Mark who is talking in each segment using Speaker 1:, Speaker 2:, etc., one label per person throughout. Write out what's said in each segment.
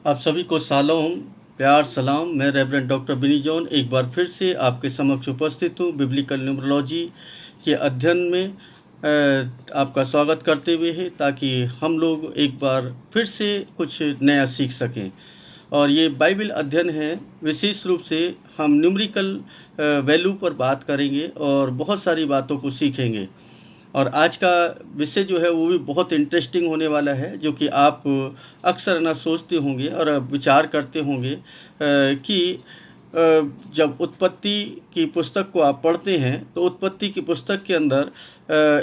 Speaker 1: आप सभी को सालों प्यार सलाम। मैं रेवरेंड डॉक्टर बिनी जॉन एक बार फिर से आपके समक्ष उपस्थित हूँ बिब्लिकल न्यूमरोलॉजी के अध्ययन में आपका स्वागत करते हुए है, ताकि हम लोग एक बार फिर से कुछ नया सीख सकें। और ये बाइबल अध्ययन है, विशेष रूप से हम न्यूमेरिकल वैल्यू पर बात करेंगे और बहुत सारी बातों को सीखेंगे। और आज का विषय जो है वो भी बहुत इंटरेस्टिंग होने वाला है, जो कि आप अक्सर ना सोचते होंगे और विचार करते होंगे कि जब उत्पत्ति की पुस्तक को आप पढ़ते हैं तो उत्पत्ति की पुस्तक के अंदर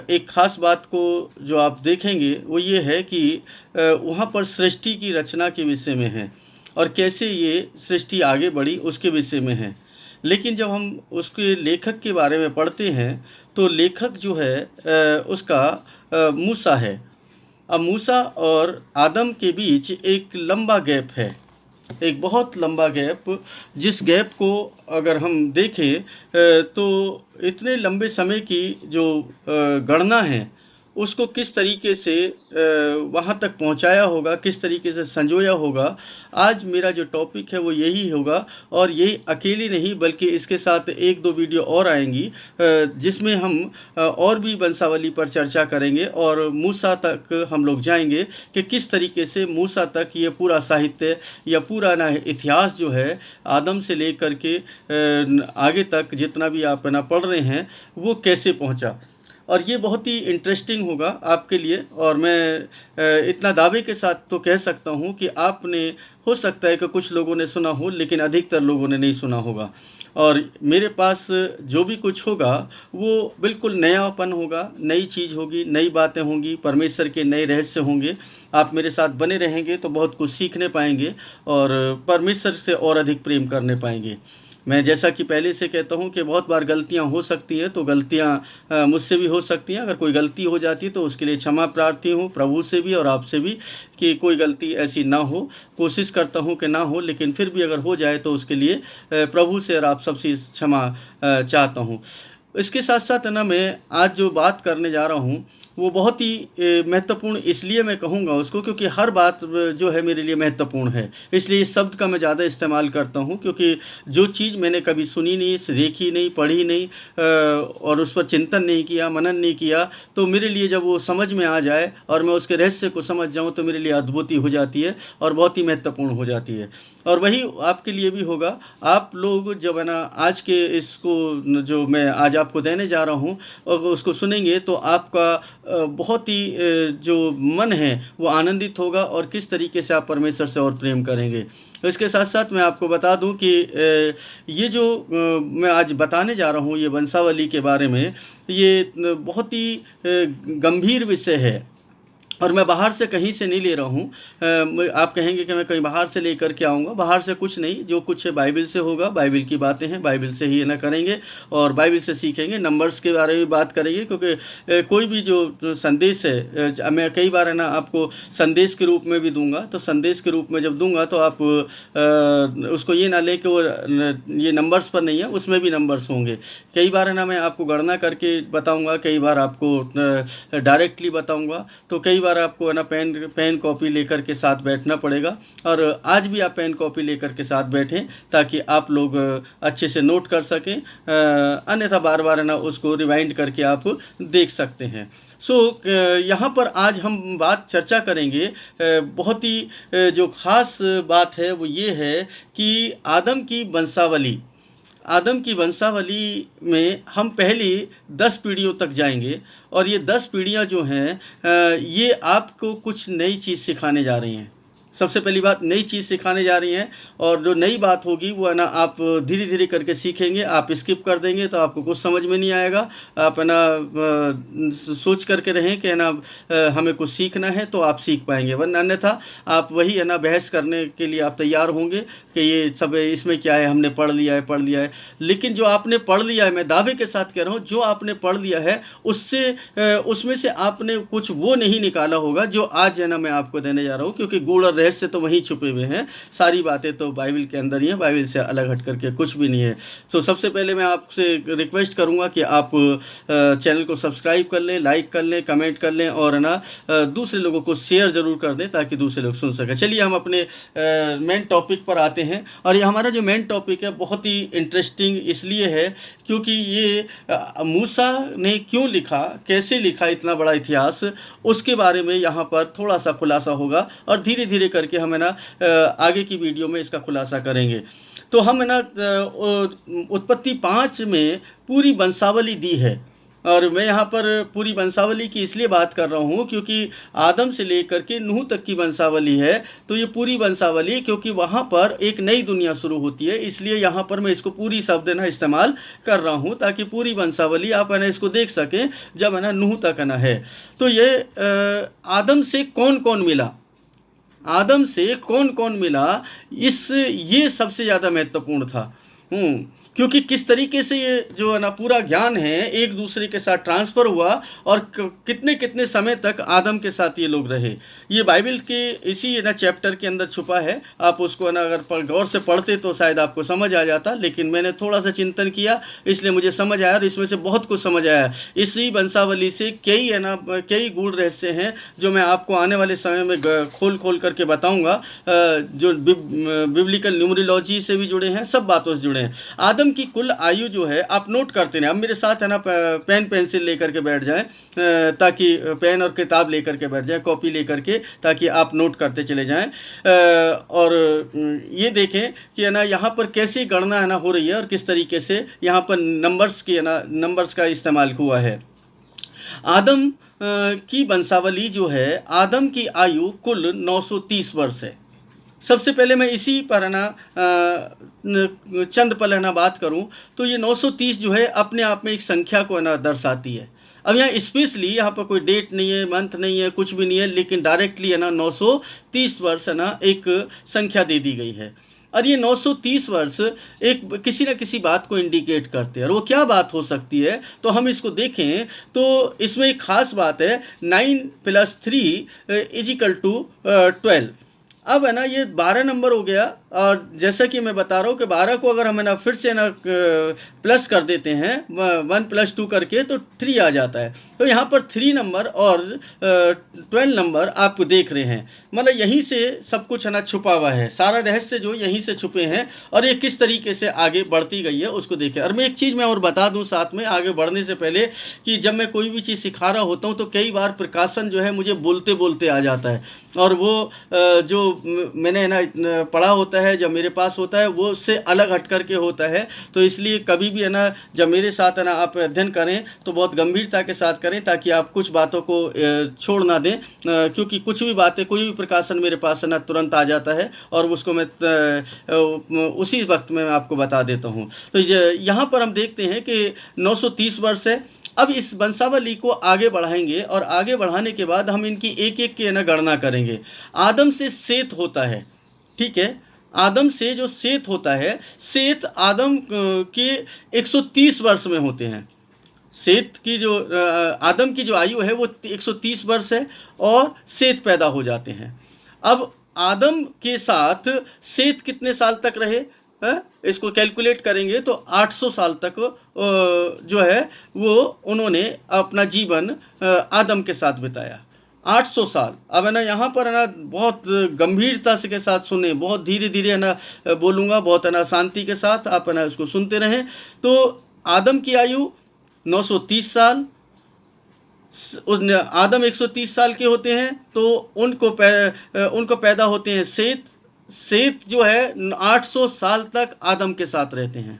Speaker 1: एक ख़ास बात को जो आप देखेंगे वो ये है कि वहाँ पर सृष्टि की रचना के विषय में है और कैसे ये सृष्टि आगे बढ़ी उसके विषय में है। लेकिन जब हम उसके लेखक के बारे में पढ़ते हैं तो लेखक जो है उसका मूसा है। अब मूसा और आदम के बीच एक लंबा गैप है, एक बहुत लंबा गैप, जिस गैप को अगर हम देखें तो इतने लंबे समय की जो गणना है उसको किस तरीके से वहाँ तक पहुँचाया होगा, किस तरीके से संजोया होगा। आज मेरा जो टॉपिक है वो यही होगा, और यही अकेली नहीं बल्कि इसके साथ एक दो वीडियो और आएंगी जिसमें हम और भी वंशावली पर चर्चा करेंगे और मूसा तक हम लोग जाएंगे कि किस तरीके से मूसा तक ये पूरा साहित्य या पूरा ना इतिहास जो है आदम से लेकर के आगे तक जितना भी आप ना पढ़ रहे हैं वो कैसे पहुँचा। और ये बहुत ही इंटरेस्टिंग होगा आपके लिए। और मैं इतना दावे के साथ तो कह सकता हूँ कि आपने, हो सकता है कि कुछ लोगों ने सुना हो लेकिन अधिकतर लोगों ने नहीं सुना होगा। और मेरे पास जो भी कुछ होगा वो बिल्कुल नयापन होगा, नई चीज़ होगी, नई बातें होंगी, परमेश्वर के नए रहस्य होंगे। आप मेरे साथ बने रहेंगे तो बहुत कुछ सीखने पाएंगे और परमेश्वर से और अधिक प्रेम करने पाएंगे। मैं जैसा कि पहले से कहता हूं कि बहुत बार गलतियां हो सकती हैं, तो गलतियां मुझसे भी हो सकती हैं। अगर कोई गलती हो जाती है तो उसके लिए क्षमा प्रार्थी हूं प्रभु से भी और आपसे भी कि कोई गलती ऐसी ना हो। कोशिश करता हूं कि ना हो, लेकिन फिर भी अगर हो जाए तो उसके लिए प्रभु से और आप सबसे क्षमा चाहता हूं। इसके साथ साथ ना मैं आज जो बात करने जा रहा हूँ वो बहुत ही महत्वपूर्ण इसलिए मैं कहूँगा उसको, क्योंकि हर बात जो है मेरे लिए महत्वपूर्ण है। इसलिए इस शब्द का मैं ज़्यादा इस्तेमाल करता हूँ, क्योंकि जो चीज़ मैंने कभी सुनी नहीं, देखी नहीं, पढ़ी नहीं और उस पर चिंतन नहीं किया, मनन नहीं किया, तो मेरे लिए जब वो समझ में आ जाए और मैं उसके रहस्य को समझ जाऊँ तो मेरे लिए अद्भुत ही हो जाती है और बहुत ही महत्वपूर्ण हो जाती है। और वही आपके लिए भी होगा। आप लोग जब है ना आज के इसको जो मैं आज आपको देने जा रहा हूँ और उसको सुनेंगे तो आपका बहुत ही जो मन है वो आनंदित होगा और किस तरीके से आप परमेश्वर से और प्रेम करेंगे। इसके साथ साथ मैं आपको बता दूं कि ये जो मैं आज बताने जा रहा हूँ ये वंशावली के बारे में, ये बहुत ही गंभीर विषय है और मैं बाहर से कहीं से नहीं ले रहा हूँ। आप कहेंगे कि मैं कहीं बाहर से लेकर के आऊँगा, बाहर से कुछ नहीं, जो कुछ है बाइबल से होगा। बाइबल की बातें हैं, बाइबल से ही ना करेंगे और बाइबल से सीखेंगे। नंबर्स के बारे में बात करेंगे, क्योंकि कोई भी जो संदेश है मैं कई बार है ना आपको संदेश के रूप में भी दूंगा। तो संदेश के रूप में जब दूंगा तो आप उसको ये ना लें कि वो ये नंबर्स पर नहीं है, उसमें भी नंबर्स होंगे। कई बार है ना मैं आपको गणना करके बताऊँगा, कई बार आपको डायरेक्टली बताऊँगा, तो कई बार आपको है ना पेन कॉपी लेकर के साथ बैठना पड़ेगा। और आज भी आप पेन कॉपी लेकर के साथ बैठें ताकि आप लोग अच्छे से नोट कर सकें, अन्यथा बार बार है ना उसको रिवाइंड करके आप देख सकते हैं। यहाँ पर आज हम चर्चा करेंगे, बहुत ही जो ख़ास बात है वो ये है कि आदम की वंशावली में हम पहली 10 पीढ़ियों तक जाएंगे। और ये 10 पीढ़ियाँ जो हैं ये आपको कुछ नई चीज़ सिखाने जा रही हैं। सबसे पहली बात, नई चीज़ सिखाने जा रही हैं, और जो नई बात होगी वो है ना आप धीरे धीरे करके सीखेंगे। आप स्किप कर देंगे तो आपको कुछ समझ में नहीं आएगा। आप है ना सोच करके रहें कि है ना हमें कुछ सीखना है तो आप सीख पाएंगे, वरना अन्यथा आप वही है ना बहस करने के लिए आप तैयार होंगे कि ये सब इसमें क्या है, हमने पढ़ लिया है। लेकिन जो आपने पढ़ लिया है, मैं दावे के साथ कह रहा हूँ, जो आपने पढ़ लिया है उसमें से आपने कुछ वो नहीं निकाला होगा जो आज है ना मैं आपको देने जा रहा हूँ, क्योंकि गुड़ और रहस्य तो वहीं छुपे हुए हैं, सारी बातें तो बाइबल के अंदर ही हैं, बाइबल से अलग हट करके कुछ भी नहीं है। तो सबसे पहले मैं आपसे रिक्वेस्ट करूँगा कि आप चैनल को सब्सक्राइब कर लें, लाइक कर लें, कमेंट कर लें और है ना दूसरे लोगों को शेयर ज़रूर कर दें ताकि दूसरे लोग सुन सकें। चलिए हम अपने मेन टॉपिक पर आते हैं। और ये हमारा जो मेन टॉपिक है बहुत ही इंटरेस्टिंग इसलिए है क्योंकि ये मूसा ने क्यों लिखा, कैसे लिखा इतना बड़ा इतिहास, उसके बारे में यहाँ पर थोड़ा सा खुलासा होगा और धीरे धीरे करके हम है ना आगे की वीडियो में इसका खुलासा करेंगे। तो हम है ना उत्पत्ति 5 में पूरी वंशावली दी है और मैं यहाँ पर पूरी वंशावली की इसलिए बात कर रहा हूँ क्योंकि आदम से लेकर के नूह तक की वंशावली है। तो ये पूरी वंशावली क्योंकि वहाँ पर एक नई दुनिया शुरू होती है, इसलिए यहाँ पर मैं इसको पूरी शब्द ना इस्तेमाल कर रहा हूँ ताकि पूरी वंशावली आप है ना इसको देख सकें जब है ना नूह तक है ना है। तो ये आदम से कौन कौन मिला, आदम से कौन कौन मिला, ये सबसे ज़्यादा महत्वपूर्ण था। क्योंकि किस तरीके से ये जो है ना पूरा ज्ञान है एक दूसरे के साथ ट्रांसफ़र हुआ और कितने कितने समय तक आदम के साथ ये लोग रहे, ये बाइबल के इसी ना चैप्टर के अंदर छुपा है। आप उसको ना अगर गौर से पढ़ते तो शायद आपको समझ आ जाता, लेकिन मैंने थोड़ा सा चिंतन किया इसलिए मुझे समझ आया और इसमें से बहुत कुछ समझ आया। इसी वंशावली से कई है ना कई गूढ़ रहस्य हैं जो मैं आपको आने वाले समय में खोल करके बताऊँगा, जो बिब्लिकल न्यूमरोलॉजी से भी जुड़े हैं, सब बातों से जुड़े हैं। आदम की कुल आयु जो है आप नोट करते हैं, अब मेरे साथ है ना पेन पेंसिल लेकर के बैठ जाएं ताकि पेन और किताब लेकर के बैठ जाएं, कॉपी लेकर के, ताकि आप नोट करते चले जाएं और ये देखें कि है ना यहाँ पर कैसी गणना है ना हो रही है और किस तरीके से यहाँ पर नंबर्स का इस्तेमाल हुआ है। आदम की वंशावली जो है, आदम की आयु कुल 930 वर्ष है। सबसे पहले मैं इसी पर है ना चंद पल है ना बात करूं तो ये 930 जो है अपने आप में एक संख्या को है ना दर्शाती है। अब यहाँ स्पेशली यहाँ पर कोई डेट नहीं है, मंथ नहीं है, कुछ भी नहीं है, लेकिन डायरेक्टली है ना 930 वर्ष है ना एक संख्या दे दी गई है। और ये 930 वर्ष एक किसी न किसी बात को इंडिकेट करते हैं और वो क्या बात हो सकती है, तो हम इसको देखें तो इसमें एक ख़ास बात है 9 + 3 = 12। अब है ना ये 12 नंबर हो गया और जैसा कि मैं बता रहा हूँ कि 12 को अगर हम है ना फिर से ना प्लस कर देते हैं 1 + 2 करके तो 3 आ जाता है। तो यहाँ पर 3 नंबर और 12 नंबर आप देख रहे हैं, मतलब यहीं से सब कुछ है ना छुपा हुआ है, सारा रहस्य जो यहीं से छुपे हैं और ये किस तरीके से आगे बढ़ती गई है उसको देखें। और मैं एक चीज़ मैं और बता दूँ साथ में आगे बढ़ने से पहले कि जब मैं कोई भी चीज़ सिखा रहा होता हूँ तो कई बार प्रकाशन जो है मुझे बोलते बोलते आ जाता है और वो जो मैंने ना पढ़ा होता है, जब मेरे पास होता है वो उससे अलग हट करके होता है। तो इसलिए कभी भी है ना जब मेरे साथ है ना आप अध्ययन करें तो बहुत गंभीरता के साथ करें ताकि आप कुछ बातों को छोड़ ना दें, क्योंकि कुछ भी बातें कोई भी प्रकाशन मेरे पास है ना तुरंत आ जाता है और उसको मैं उसी वक्त में आपको बता देता हूँ। तो यहाँ पर हम देखते हैं कि 930 वर्ष है। अब इस वंशावली को आगे बढ़ाएंगे और आगे बढ़ाने के बाद हम इनकी एक एक की ना गणना करेंगे। आदम से सेत होता है, ठीक है, आदम से जो सेत होता है, सेत आदम के 130 वर्ष में होते हैं। सेत की जो आदम की जो आयु है वो 130 वर्ष है और सेत पैदा हो जाते हैं। अब आदम के साथ सेत कितने साल तक रहे, इसको कैलकुलेट करेंगे तो 800 साल तक जो है वो उन्होंने अपना जीवन आदम के साथ बिताया, 800 साल। अब है ना यहाँ पर है ना बहुत गंभीरता से के साथ सुने, बहुत धीरे धीरे है ना बोलूँगा, बहुत है ना शांति के साथ आप है ना इसको सुनते रहें। तो आदम की आयु 930 साल, आदम 130 साल के होते हैं तो उनको पैदा होते हैं सेत। सेत जो है 800 साल तक आदम के साथ रहते हैं,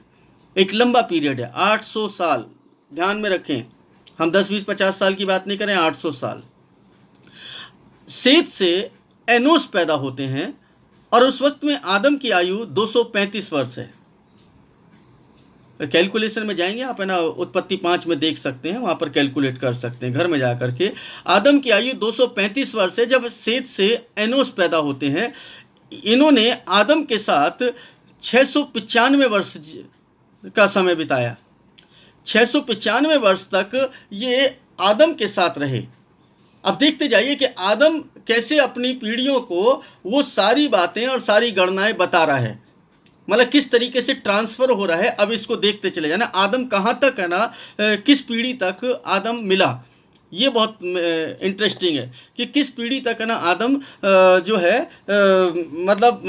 Speaker 1: एक लंबा पीरियड है 800 साल, ध्यान में रखें, हम 10, 20, 50 साल की बात नहीं करें, 800 साल। सेत से एनोस पैदा होते हैं और उस वक्त में आदम की आयु 235 वर्ष है। कैलकुलेशन में जाएंगे आप है ना, उत्पत्ति 5 में देख सकते हैं, वहाँ पर कैलकुलेट कर सकते हैं घर में जा कर के। आदम की आयु 235 वर्ष है जब सेत से एनोस पैदा होते हैं। इन्होंने आदम के साथ 695 वर्ष का समय बिताया, 695 वर्ष तक ये आदम के साथ रहे। अब देखते जाइए कि आदम कैसे अपनी पीढ़ियों को वो सारी बातें और सारी गणनाएं बता रहा है, मतलब किस तरीके से ट्रांसफर हो रहा है। अब इसको देखते चले जाना, आदम कहाँ तक है ना, किस पीढ़ी तक आदम मिला, ये बहुत इंटरेस्टिंग है कि किस पीढ़ी तक है ना आदम जो है मतलब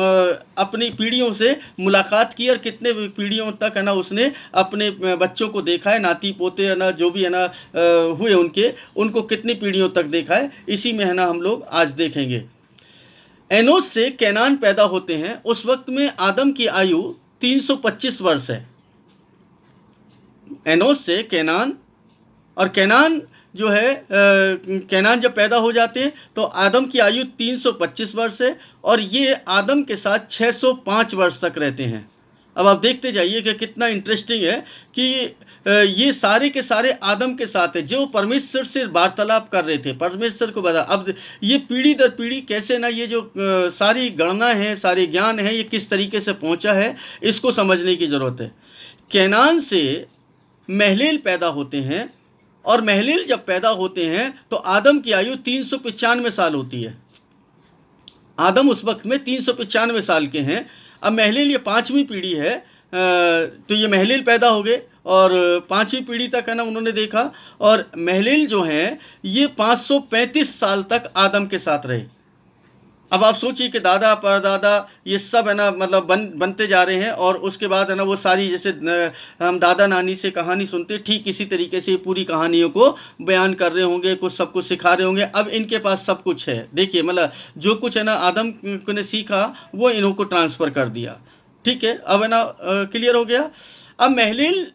Speaker 1: अपनी पीढ़ियों से मुलाकात की, और कितने पीढ़ियों तक है ना उसने अपने बच्चों को देखा है, नाती पोते है ना जो भी है ना हुए उनको कितनी पीढ़ियों तक देखा है, इसी में है ना हम लोग आज देखेंगे। एनोस से कैनान पैदा होते हैं, उस वक्त में आदम की आयु 325 वर्ष है। एनोस से कैनान, और कैनान जो है कैनान जब पैदा हो जाते हैं तो आदम की आयु 325 वर्ष है, और ये आदम के साथ 605 वर्ष तक रहते हैं। अब आप देखते जाइए कि कितना इंटरेस्टिंग है कि ये सारे के सारे आदम के साथ है, जो परमेश्वर से वार्तालाप कर रहे थे, परमेश्वर को बता। अब ये पीढ़ी दर पीढ़ी कैसे ना ये जो सारी गणना है, सारे ज्ञान है, ये किस तरीके से पहुंचा है, इसको समझने की ज़रूरत है। कैनान से महलील पैदा होते हैं, और महलील जब पैदा होते हैं तो आदम की आयु 395 साल होती है। आदम उस वक्त में 395 साल के हैं। अब महलील ये 5वीं पीढ़ी है, तो ये महलील पैदा हो गए और 5वीं पीढ़ी तक है ना उन्होंने देखा, और महलील जो हैं ये 535 साल तक आदम के साथ रहे। अब आप सोचिए कि दादा परदादा ये सब है ना मतलब बनते जा रहे हैं, और उसके बाद है ना वो सारी जैसे हम दादा नानी से कहानी सुनते, ठीक इसी तरीके से पूरी कहानियों को बयान कर रहे होंगे, कुछ सब कुछ सिखा रहे होंगे। अब इनके पास सब कुछ है, देखिए मतलब जो कुछ है ना आदम ने सीखा वो इन्हों को ट्रांसफ़र कर दिया। ठीक है, अब है ना क्लियर हो गया। अब महलील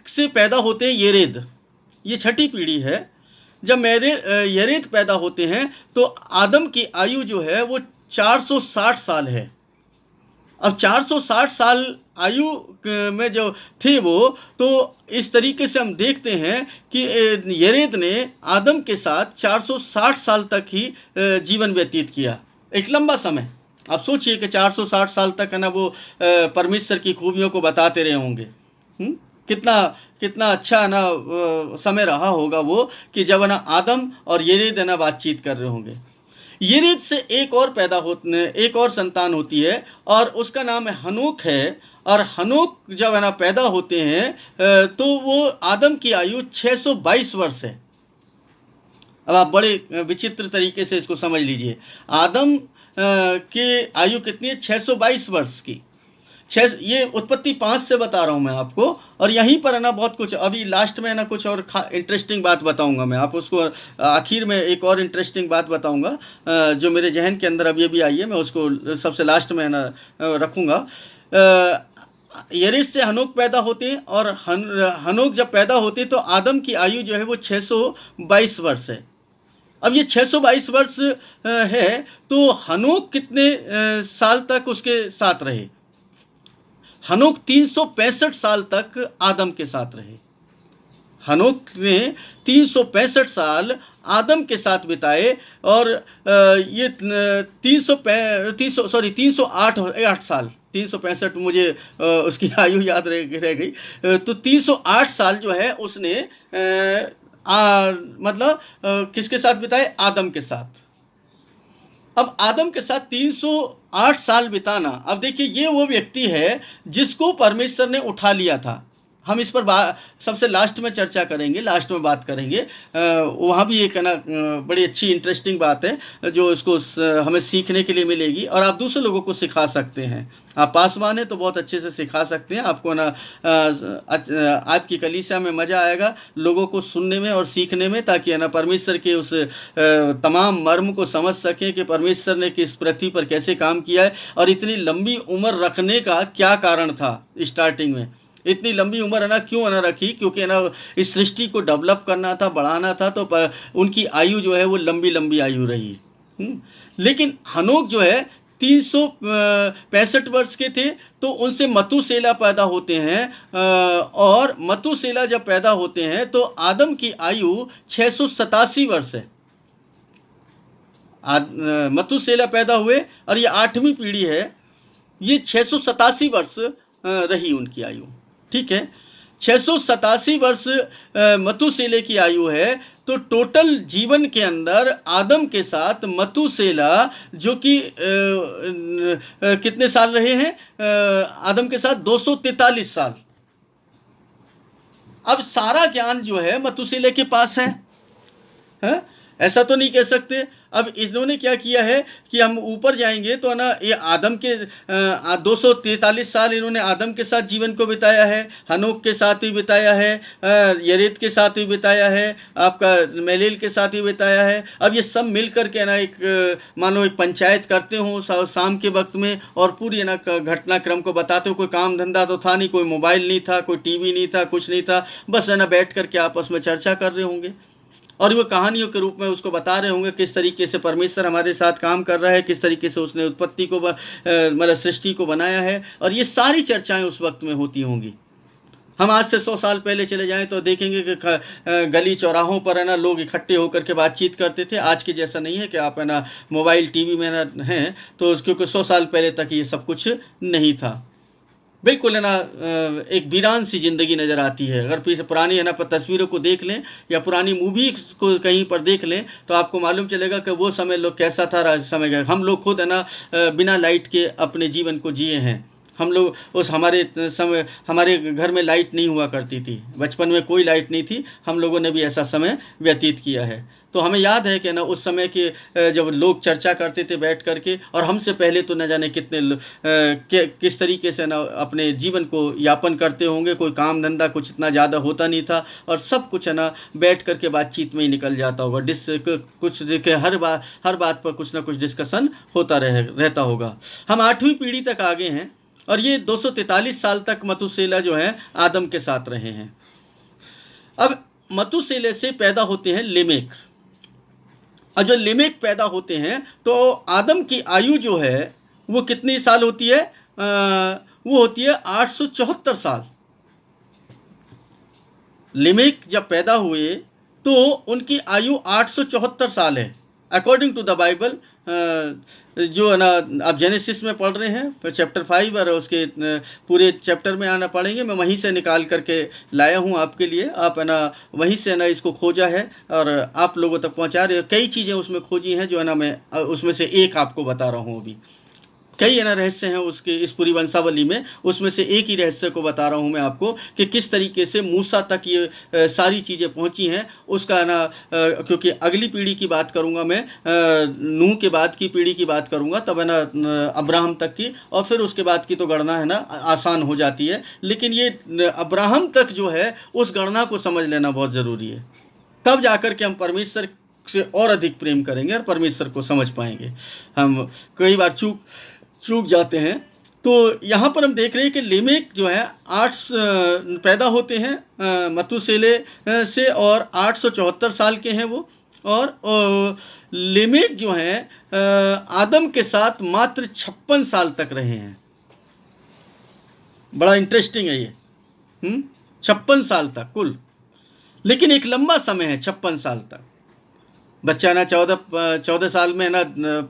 Speaker 1: से पैदा होते हैं येरेद, ये 6ठी पीढ़ी है। जब येरेद पैदा होते हैं तो आदम की आयु जो है वो 460 साल है। अब 460 साल आयु में जो थे वो, तो इस तरीके से हम देखते हैं कि येरेद ने आदम के साथ 460 साल तक ही जीवन व्यतीत किया, एक लंबा समय। आप सोचिए कि 460 साल तक है ना वो परमेश्वर की खूबियों को बताते रहे होंगे। कितना अच्छा है ना समय रहा होगा वो, कि जब है ना आदम और येरेद है ना बातचीत कर रहे होंगे। येरेद से एक और संतान होती है, और उसका नाम है हनोक है। और हनोक जब है ना पैदा होते हैं तो वो आदम की आयु 622 वर्ष है। अब आप बड़े विचित्र तरीके से इसको समझ लीजिए, आदम की आयु कितनी है? 622 वर्ष की। ये उत्पत्ति 5 से बता रहा हूँ मैं आपको, और यहीं पर है ना बहुत कुछ, अभी लास्ट में है ना कुछ और इंटरेस्टिंग बात बताऊँगा मैं आप उसको, आखिर में एक और इंटरेस्टिंग बात बताऊँगा जो मेरे जहन के अंदर अभी अभी आई है, मैं उसको सबसे लास्ट में है ना रखूँगा। येरेद से हनोक पैदा होते हैं, और हनोक जब पैदा होते हैं तो आदम की आयु जो है वो 622 वर्ष है। अब ये 622 वर्ष है, तो हनोक कितने साल तक उसके साथ रहे? हनोक 365 साल तक आदम के साथ रहे। हनोक ने 365 साल आदम के साथ बिताए, और ये 308 साल, 365 मुझे उसकी आयु याद रह गई, तो 308 साल जो है उसने मतलब किसके साथ बिताए? आदम के साथ। अब आदम के साथ 308 साल बिताना, अब देखिए ये वो व्यक्ति है जिसको परमेश्वर ने उठा लिया था। हम इस पर सबसे लास्ट में चर्चा करेंगे, लास्ट में बात करेंगे। वहाँ भी एक है ना बड़ी अच्छी इंटरेस्टिंग बात है जो इसको हमें सीखने के लिए मिलेगी, और आप दूसरे लोगों को सिखा सकते हैं। आप पासवान हैं तो बहुत अच्छे से सिखा सकते हैं, आपको ना आपकी कलीसिया में मज़ा आएगा लोगों को सुनने में और सीखने में, ताकि है ना परमेश्वर के उस तमाम मर्म को समझ सकें कि परमेश्वर ने किस पृथ्वी पर कैसे काम किया है, और इतनी लंबी उम्र रखने का क्या कारण था। स्टार्टिंग में इतनी लंबी उम्र है ना क्यों है ना रखी? क्योंकि है ना इस सृष्टि को डेवलप करना था, बढ़ाना था, तो उनकी आयु जो है वो लंबी लंबी आयु रही। लेकिन हनोक जो है 365 वर्ष के थे, तो उनसे मतुसेला पैदा होते हैं, और मतुसेला जब पैदा होते हैं तो आदम की आयु 687 वर्ष है। मतुसेला पैदा हुए, और ये 8वीं पीढ़ी है, ये 687 वर्ष रही उनकी आयु। ठीक है, 687 वर्ष मतुसेले की आयु है। तो टोटल जीवन के अंदर आदम के साथ मतुसेला जो कि कितने साल रहे हैं? आदम के साथ 243 साल। अब सारा ज्ञान जो है मतुसेले के पास है? ऐसा तो नहीं कह सकते। अब इन्होंने क्या किया है कि हम ऊपर जाएंगे तो ना, ये आदम के 243 साल इन्होंने आदम के साथ जीवन को बिताया है, हनोक के साथ भी बिताया है, यरेद के साथ भी बिताया है, आपका मेलेल के साथ भी बिताया है। अब ये सब मिल कर के ना एक मानो एक पंचायत करते हों शाम के वक्त में, और पूरी ना घटनाक्रम को बताते हो। कोई काम धंधा तो था नहीं, कोई मोबाइल नहीं था, कोई टीवी नहीं था, कुछ नहीं था, बस है ना बैठ कर के आपस में चर्चा कर रहे होंगे और वो कहानियों के रूप में उसको बता रहे होंगे किस तरीके से परमेश्वर हमारे साथ काम कर रहा है, किस तरीके से उसने उत्पत्ति को मतलब सृष्टि को बनाया है। और ये सारी चर्चाएं उस वक्त में होती होंगी। हम आज से 100 साल पहले चले जाएं तो देखेंगे कि गली चौराहों पर है ना लोग इकट्ठे होकर के बातचीत करते थे। आज के जैसा नहीं है कि आप है ना मोबाइल टीवी में ना हैं, तो क्योंकि 100 साल पहले तक ये सब कुछ नहीं था। बिल्कुल है ना एक वीरान सी ज़िंदगी नज़र आती है। अगर पीछे पुरानी है ना तस्वीरों को देख लें या पुरानी मूवी को कहीं पर देख लें तो आपको मालूम चलेगा कि वो समय लोग कैसा था, समय का। हम लोग खुद है ना बिना लाइट के अपने जीवन को जिए हैं। हम लोग उस हमारे समय हमारे घर में लाइट नहीं हुआ करती थी, बचपन में कोई लाइट नहीं थी, हम लोगों ने भी ऐसा समय व्यतीत किया है। तो हमें याद है कि ना उस समय के जब लोग चर्चा करते थे बैठ कर के, और हमसे पहले तो न जाने कितने किस तरीके से ना अपने जीवन को यापन करते होंगे। कोई काम धंधा कुछ इतना ज़्यादा होता नहीं था और सब कुछ है ना बैठ कर के बातचीत में ही निकल जाता होगा। कुछ देखे हर बात पर कुछ ना कुछ डिस्कशन होता रहता होगा। हम 8वीं पीढ़ी तक आ गए हैं और ये 243 साल तक मतुसेला जो है आदम के साथ रहे हैं। अब मतुसेले से पैदा होते हैं लेमेक, और जो लेमेक पैदा होते हैं तो आदम की आयु जो है वो कितनी साल होती है? वो होती है 874 साल। लेमेक जब पैदा हुए तो उनकी आयु 874 साल है अकॉर्डिंग टू द बाइबल। जो है ना आप जेनेसिस में पढ़ रहे हैं, फिर चैप्टर 5 और उसके पूरे चैप्टर में आना पड़ेंगे। मैं वहीं से निकाल करके लाया हूँ आपके लिए। आप है ना वहीं से ना इसको खोजा है और आप लोगों तक पहुँचा रहे हो। कई चीज़ें उसमें खोजी हैं जो है ना मैं उसमें से एक आपको बता रहा हूँ। अभी कई है ना रहस्य हैं उसके इस पूरी वंशावली में, उसमें से एक ही रहस्य को बता रहा हूँ मैं आपको कि किस तरीके से मूसा तक ये सारी चीज़ें पहुँची हैं। उसका ना क्योंकि अगली पीढ़ी की बात करूँगा मैं, नूह के बाद की पीढ़ी की बात करूँगा, तब है ना अब्राहम तक की, और फिर उसके बाद की तो गणना है ना आसान हो जाती है। लेकिन ये अब्राहम तक जो है उस गणना को समझ लेना बहुत ज़रूरी है, तब जाकर के हम परमेश्वर से और अधिक प्रेम करेंगे और परमेश्वर को समझ पाएंगे। हम कई बार चूक जाते हैं। तो यहाँ पर हम देख रहे हैं कि लेमेक जो है 8 पैदा होते हैं मतुसेले से, और 874 साल के हैं वो। और लेमेक जो हैं आदम के साथ मात्र 56 साल तक रहे हैं। बड़ा इंटरेस्टिंग है ये, 56 साल तक कुल। लेकिन एक लंबा समय है 56 साल तक। बच्चा ना 14 साल में ना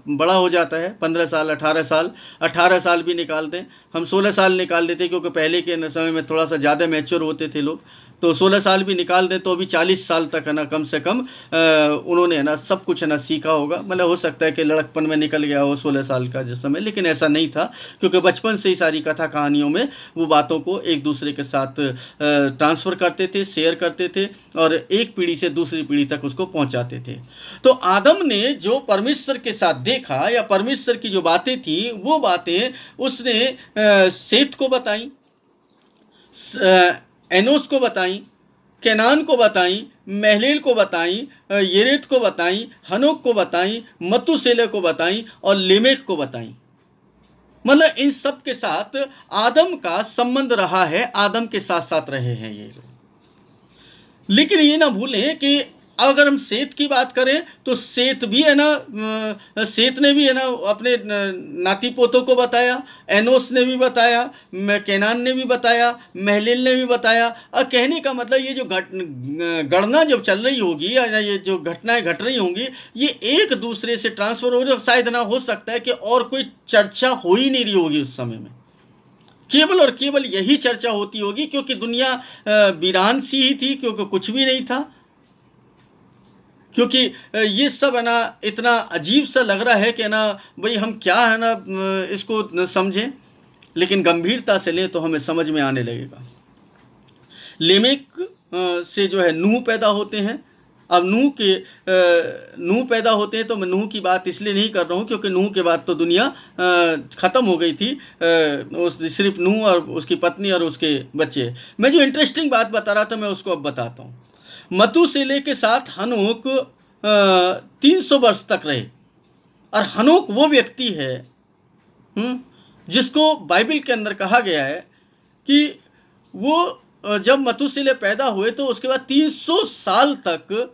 Speaker 1: बड़ा हो जाता है, 15 साल 18 साल भी निकाल दें। हम 16 साल निकाल देते क्योंकि पहले के समय में थोड़ा सा ज़्यादा मैच्योर होते थे लोग। तो 16 साल भी निकाल दें तो भी 40 साल तक है ना कम से कम उन्होंने है ना सब कुछ है ना सीखा होगा। मतलब हो सकता है कि लड़कपन में निकल गया हो 16 साल का जिस समय, लेकिन ऐसा नहीं था क्योंकि बचपन से ही सारी कथा कहानियों में वो बातों को एक दूसरे के साथ ट्रांसफ़र करते थे, शेयर करते थे और एक पीढ़ी से दूसरी पीढ़ी तक उसको पहुंचाते थे। तो आदम ने जो परमेश्वर के साथ देखा या परमेश्वर की जो बातें थी वो बातें उसने सेत को बताई, एनोस को बताई, केनान को बताई, महलेल को बताई, येरेत को बताई, हनोक को बताई, मतुसेले को बताई और लेमेक को बताई। मतलब इन सब के साथ आदम का संबंध रहा है, आदम के साथ साथ रहे हैं ये लोग। लेकिन ये ना भूलें कि अगर हम सेत की बात करें तो सेत भी है ना, सेत ने भी है ना अपने नाती पोतों को बताया, एनोस ने भी बताया, केनान ने भी बताया, महलेल ने भी बताया। और कहने का मतलब ये जो गणना जब चल रही होगी या ये जो घटनाएं घट रही होंगी ये एक दूसरे से ट्रांसफ़र हो रही, शायद ना हो सकता है कि और कोई चर्चा हो ही नहीं रही होगी उस समय में। केवल और केवल यही चर्चा होती होगी, क्योंकि दुनिया वीरान सी ही थी, क्योंकि कुछ भी नहीं था। क्योंकि ये सब है ना इतना अजीब सा लग रहा है कि ना भाई हम क्या है ना इसको न समझें, लेकिन गंभीरता से लें तो हमें समझ में आने लगेगा। लेमेक से जो है नूह पैदा होते हैं। अब नूह पैदा होते हैं, तो मैं नूह की बात इसलिए नहीं कर रहा हूँ क्योंकि नूह के बाद तो दुनिया ख़त्म हो गई थी। उस सिर्फ नूह और उसकी पत्नी और उसके बच्चे। मैं जो इंटरेस्टिंग बात बता रहा था मैं उसको अब बताता हूँ। मतूसेले के साथ हनोक 300 वर्ष तक रहे। और हनोक वो व्यक्ति है जिसको बाइबल के अंदर कहा गया है कि वो जब मतूसेले पैदा हुए तो उसके बाद 300 साल तक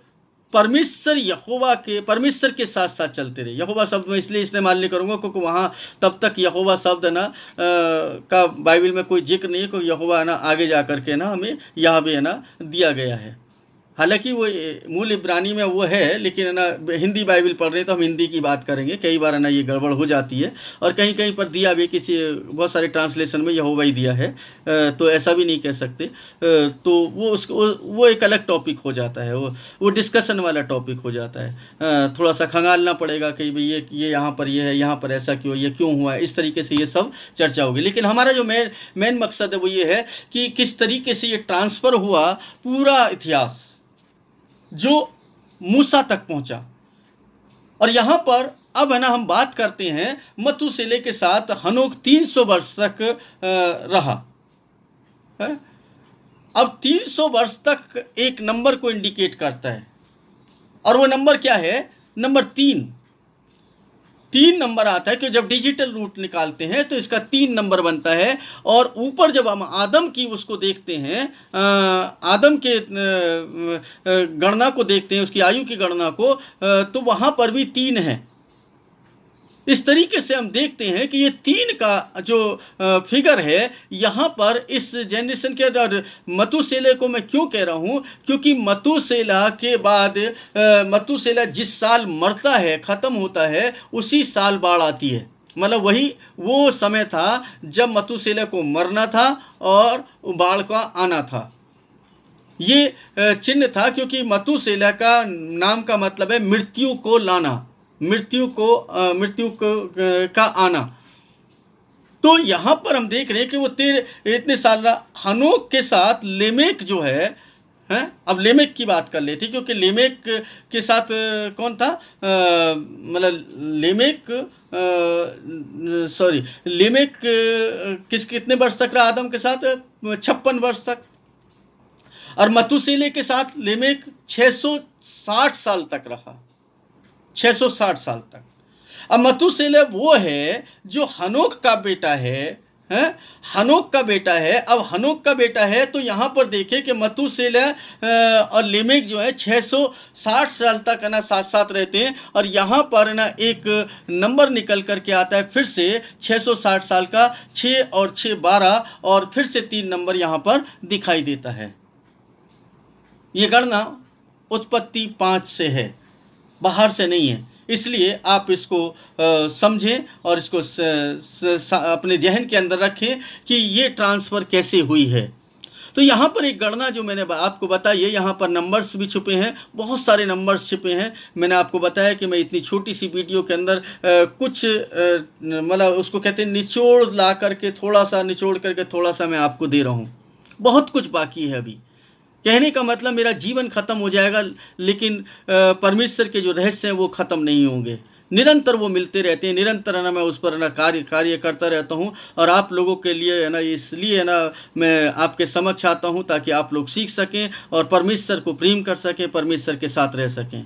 Speaker 1: परमेश्वर के साथ साथ चलते रहे। यहोवा शब्द में इसलिए इस्तेमाल नहीं करूँगा क्योंकि वहाँ तब तक यहोवा शब्द ना का बाइबल में कोई जिक्र नहीं है, क्योंकि यहोवा है ना आगे जा कर के ना हमें यहाँ भी है ना दिया गया है। हालांकि वो मूल इब्रानी में वो है, लेकिन है ना हिंदी बाइबल पढ़ रहे हैं तो हम हिंदी की बात करेंगे। कई बार है ना ये गड़बड़ हो जाती है, और कहीं कहीं पर दिया भी किसी बहुत सारे ट्रांसलेशन में यहोवा ही दिया है, तो ऐसा भी नहीं कह सकते। तो वो एक अलग टॉपिक हो जाता है, वो डिस्कशन वाला टॉपिक हो जाता है। थोड़ा सा खंगालना पड़ेगा कि भाई ये यहाँ पर ये है, यहाँ पर ऐसा क्यों, ये क्यों हुआ, इस तरीके से ये सब चर्चा होगी। लेकिन हमारा जो मेन मकसद है वो ये है कि किस तरीके से ये ट्रांसफ़र हुआ पूरा इतिहास जो मूसा तक पहुंचा। और यहाँ पर अब है ना हम बात करते हैं मतूसेले के साथ हनोक 300 वर्ष तक रहा है। अब 300 वर्ष तक एक नंबर को इंडिकेट करता है, और वो नंबर क्या है? नंबर 3 नंबर आता है कि जब डिजिटल रूट निकालते हैं तो इसका 3 नंबर बनता है। और ऊपर जब हम आदम की उसको देखते हैं, आदम के गणना को देखते हैं, उसकी आयु की गणना को, तो वहाँ पर भी 3 है। इस तरीके से हम देखते हैं कि ये 3 का जो फिगर है यहाँ पर इस जनरेशन के। मतूसेला को मैं क्यों कह रहा हूँ? क्योंकि मतूसेला के बाद मतूसेला जिस साल मरता है, ख़त्म होता है, उसी साल बाढ़ आती है। मतलब वो समय था जब मतूसेला को मरना था और बाढ़ का आना था। ये चिन्ह था, क्योंकि मतूसेला का नाम का मतलब है मृत्यु को लाना, मृत्यु का आना। तो यहाँ पर हम देख रहे हैं कि वो इतने साल हनोक के साथ लेमेक जो है, अब लेमेक की बात कर लेते, क्योंकि लेमेक के साथ कौन था? मतलब लेमेक कितने वर्ष तक रहा आदम के साथ? 56 वर्ष तक। और मतूसेले के साथ लेमेक 660 साल तक रहा, 660 साल तक। अब मतूसेला वो है जो हनोक का बेटा है, हनोक का बेटा है। अब हनोक का बेटा है तो यहाँ पर देखें कि मतूसेला और लेमेक जो है 660 साल तक है ना साथ साथ रहते हैं। और यहाँ पर ना एक नंबर निकल करके आता है फिर से 660 साल का, 6 और 6 12, और फिर से 3 नंबर यहाँ पर दिखाई देता है। ये गणना उत्पत्ति 5 से है, बाहर से नहीं है। इसलिए आप इसको समझें और इसको अपने जहन के अंदर रखें कि ये ट्रांसफ़र कैसे हुई है। तो यहाँ पर एक गणना जो मैंने आपको बताई है, यहाँ पर नंबर्स भी छुपे हैं, बहुत सारे नंबर्स छुपे हैं। मैंने आपको बताया कि मैं इतनी छोटी सी वीडियो के अंदर कुछ मतलब उसको कहते हैं निचोड़ ला करके, थोड़ा सा निचोड़ करके थोड़ा सा मैं आपको दे रहा हूँ। बहुत कुछ बाकी है अभी। कहने का मतलब मेरा जीवन ख़त्म हो जाएगा, लेकिन परमेश्वर के जो रहस्य हैं वो ख़त्म नहीं होंगे, निरंतर वो मिलते रहते हैं। निरंतर है ना मैं उस पर है ना कार्य करता रहता हूँ। और आप लोगों के लिए है ना, इसलिए है ना मैं आपके समक्ष आता हूँ ताकि आप लोग सीख सकें और परमेश्वर को प्रेम कर सकें, परमेश्वर के साथ रह सकें,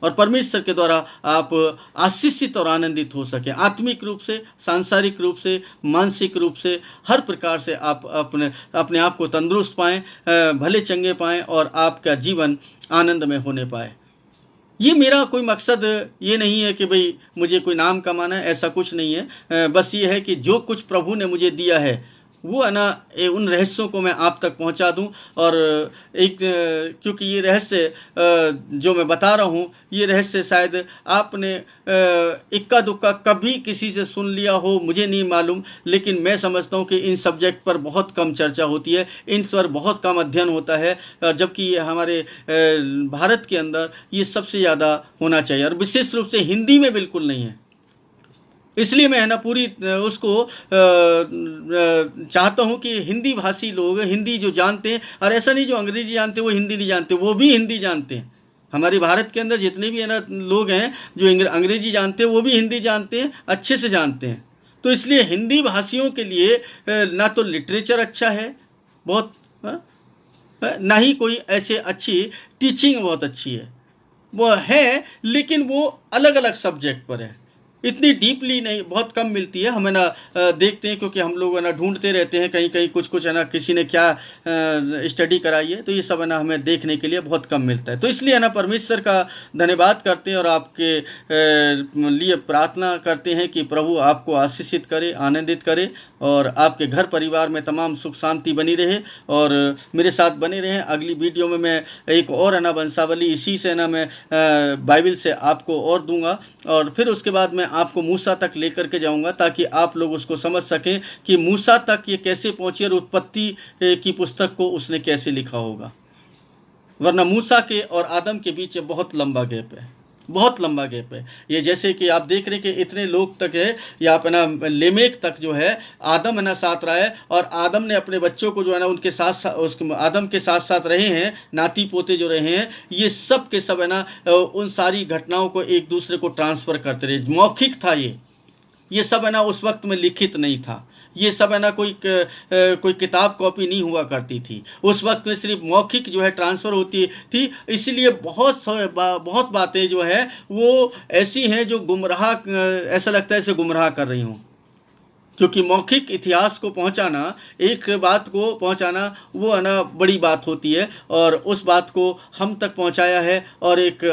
Speaker 1: और परमेश्वर के द्वारा आप आशीषित और आनंदित हो सकें, आत्मिक रूप से, सांसारिक रूप से, मानसिक रूप से, हर प्रकार से आप अपने आप को तंदुरुस्त पाएँ, भले चंगे पाएँ, और आपका जीवन आनंद में होने पाए। ये मेरा कोई मकसद ये नहीं है कि भाई मुझे कोई नाम कमाना है, ऐसा कुछ नहीं है। बस ये है कि जो कुछ प्रभु ने मुझे दिया है वो है ना उन रहस्यों को मैं आप तक पहुंचा दूं। और एक क्योंकि ये रहस्य जो मैं बता रहा हूं, ये रहस्य शायद आपने इक्का दुक्का कभी किसी से सुन लिया हो, मुझे नहीं मालूम, लेकिन मैं समझता हूं कि इन सब्जेक्ट पर बहुत कम चर्चा होती है, इन पर बहुत कम अध्ययन होता है, जबकि ये हमारे भारत के अंदर ये सबसे ज़्यादा होना चाहिए, और विशेष रूप से हिंदी में बिल्कुल नहीं है। इसलिए मैं है ना पूरी उसको चाहता हूँ कि हिंदी भाषी लोग हिंदी जो जानते हैं, और ऐसा नहीं जो अंग्रेजी जानते वो हिंदी नहीं जानते, वो भी हिंदी जानते हैं। हमारे भारत के अंदर जितने भी है ना लोग हैं जो अंग्रेजी जानते हैं, वो भी हिंदी जानते हैं, अच्छे से जानते हैं। तो इसलिए हिंदी भाषियों के लिए ना तो लिटरेचर अच्छा है बहुत, ना ही कोई ऐसे अच्छी टीचिंग बहुत अच्छी है, वो है, लेकिन वो अलग अलग सब्जेक्ट पर है, इतनी डीपली नहीं, बहुत कम मिलती है। हमें ना देखते हैं, क्योंकि हम लोग है ना ढूंढते रहते हैं कहीं कहीं कुछ है ना किसी ने क्या स्टडी कराई है, तो ये सब है ना हमें देखने के लिए बहुत कम मिलता है। तो इसलिए है ना परमेश्वर का धन्यवाद करते हैं और आपके लिए प्रार्थना करते हैं कि प्रभु आपको आशीषित करे, आनंदित करे, और आपके घर परिवार में तमाम सुख शांति बनी रहे, और मेरे साथ बने रहें। अगली वीडियो में मैं एक और है ना वंशावली इसी से ना मैं बाइबल से आपको और दूंगा, और फिर उसके बाद मैं आपको मूसा तक लेकर के जाऊंगा, ताकि आप लोग उसको समझ सकें कि मूसा तक ये कैसे पहुंची और उत्पत्ति की पुस्तक को उसने कैसे लिखा होगा। वरना मूसा के और आदम के बीच बहुत लंबा गैप है, बहुत लंबा गैप है। ये जैसे कि आप देख रहे हैं कि इतने लोग तक है, या अपना लेमेक तक जो है आदम है ना साथ रहा है, और आदम ने अपने बच्चों को जो है ना उनके साथ उसके आदम के साथ साथ रहे हैं, नाती पोते जो रहे हैं, ये सब के सब है ना उन सारी घटनाओं को एक दूसरे को ट्रांसफ़र करते रहे। मौखिक था ये सब है ना उस वक्त में लिखित नहीं था, ये सब है ना कोई किताब कॉपी नहीं हुआ करती थी उस वक्त में, सिर्फ मौखिक जो है ट्रांसफ़र होती थी। इसलिए बहुत बातें जो है वो ऐसी हैं जो गुमराह, ऐसा लगता है ऐसे गुमराह कर रही हूँ, क्योंकि मौखिक इतिहास को पहुंचाना, एक बात को पहुंचाना, वो है ना बड़ी बात होती है, और उस बात को हम तक पहुंचाया है, और एक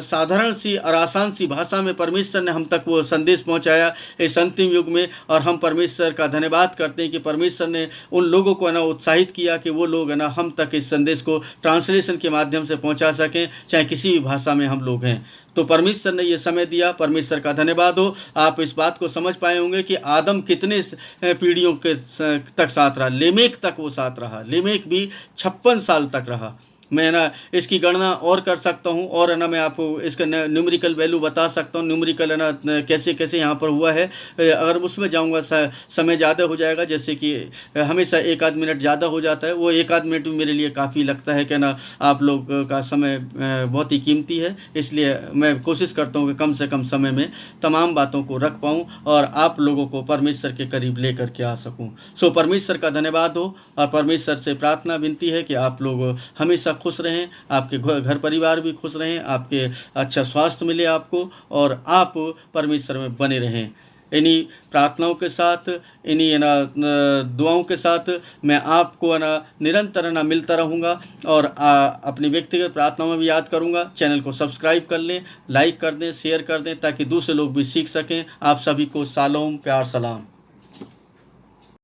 Speaker 1: साधारण सी और आसान सी भाषा में परमेश्वर ने हम तक वो संदेश पहुंचाया इस अंतिम युग में। और हम परमेश्वर का धन्यवाद करते हैं कि परमेश्वर ने उन लोगों को है ना उत्साहित किया कि वो लोग है ना हम तक इस संदेश को ट्रांसलेशन के माध्यम से पहुँचा सकें, चाहे किसी भी भाषा में हम लोग हैं। तो परमेश्वर ने ये समय दिया, परमेश्वर का धन्यवाद हो। आप इस बात को समझ पाए होंगे कि आदम कितने पीढ़ियों के तक साथ रहा, लेमेक तक वो साथ रहा, लेमेक भी 56 साल तक रहा। मैं ना इसकी गणना और कर सकता हूँ, और है ना मैं आपको इसका न्यूमेरिकल वैल्यू बता सकता हूँ, न्यूमेरिकल है ना कैसे कैसे यहाँ पर हुआ है। अगर उसमें जाऊँगा समय ज़्यादा हो जाएगा, जैसे कि हमेशा एक आध मिनट ज़्यादा हो जाता है, वो एक आध मिनट भी मेरे लिए काफ़ी लगता है कि ना आप लोग का समय बहुत ही कीमती है। इसलिए मैं कोशिश करता हूँ कि कम से कम समय में तमाम बातों को रख पाऊँ और आप लोगों को परमेश्वर के करीब ले करके आ सकूँ। सो परमेश्वर का धन्यवाद हो, और परमेश्वर से प्रार्थना विनती है कि आप लोग हमेशा खुश रहें, आपके घर परिवार भी खुश रहें, आपके अच्छा स्वास्थ्य मिले आपको, और आप परमेश्वर में बने रहें। इन्हीं प्रार्थनाओं के साथ, इन्हीं ना दुआओं के साथ मैं आपको ना निरंतर ना मिलता रहूँगा, और अपनी व्यक्तिगत प्रार्थनाओं में भी याद करूँगा। चैनल को सब्सक्राइब कर लें, लाइक कर दें, शेयर कर दें, ताकि दूसरे लोग भी सीख सकें। आप सभी को शालोम, प्यार, सलाम।